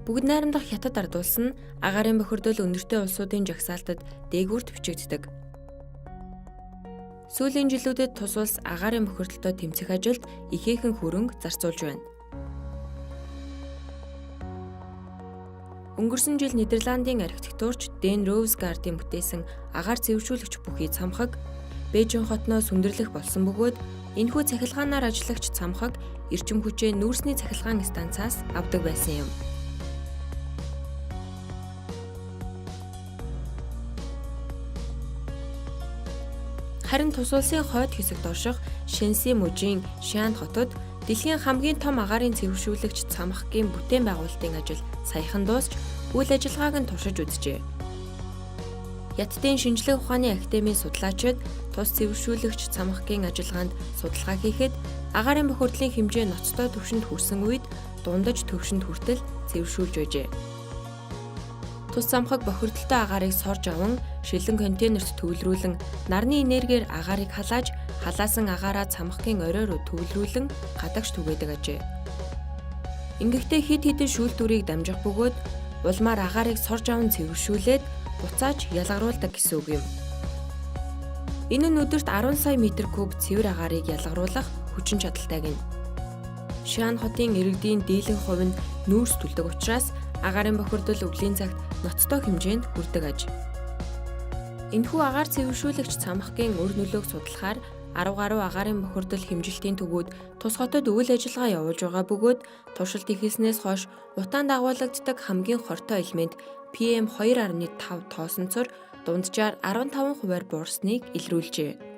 Бүгд найрамдах хятад ард улс нь агаарын бохирдол өндөртэй улсуудын жагсаалтад дээгүүрт бичигддэг. Сүүлийн жилүүдэд тус улс агаарын бохирдолтой тэмцэх ажилд ихээхэн хөрөнгө зарцуулж байна. Өнгөрсөн жил Нидерландын архитектурч Дэн Роузгардын бүтээсэн агаар цэвэршүүлэгч бүхий цамхаг Бээжин хотноос сүндэрлэх болсон бөгөөд энэхүү цахилгаанаар ажиллагч цамхаг эрчим хүчээ нүүрсний цахилгаан станцаас авдаг байсан юм. Харин тус улсын хойд хэсэгт орших Шэньси мужийн Шиан хотод дэлхийн хамгийн том агаарын цэвэршүүлэгч цамхагийн бүтээн байгуулалтын ажил саяхан дуусч үйл ажиллагааг нь туршиж үзжээ. Хятадын шинжлэх ухааны академийн судлаачид тус цэвэршүүлэгч цамхагийн ажиллагаанд судалгаа хийхэд агаарын бохирдлын хэмжээ ноцтой түвшинд хүрсэн үед дундаж түвшинд хүртэл цэвэршүүлж байжээ. Тус цамхаг бохирдолтой агарыг сорж аван шилэн контейнерт төвлөрүүлэн нарны энергиэр агарыг халааж халаасан агаараа цамхагийн орой руу төвлөрүүлэн гадагш түгээдэг ажээ. Ингэхдээ хэд хэдэн шүүлтүүрийг дамжих бөгөөд улмаар агарыг сорж аван цэвэршүүлээд буцааж ялгаруулдаг гэсэн үг юм. Энэ нь өдөрт 10 сая метр куб цэвэр агарыг ялгаруулах хүчин чадалтай гэнэ. Шиан хотын иргэдийн дийлэнх хувь нь нүүрс төлдөг учраас агаарын бохирдол өвлийн цагт ноцтой хэмжээнд хүрдэг аж. Энэхүү агаар цэвэршүүлэгч цамхагийн өр нөлөөг судлахаар 10 гаруй агаарын бохирдол хэмжилтийн төвүүд тус хотод үйл ажиллагаа явуулж байгаа бөгөөд туршилт ихэлснээс хойш утаанд дагуулагддаг хамгийн хортой элемент PM2.5 тоосонцор дунджаар 15%-аар буурсныг илрүүлжээ.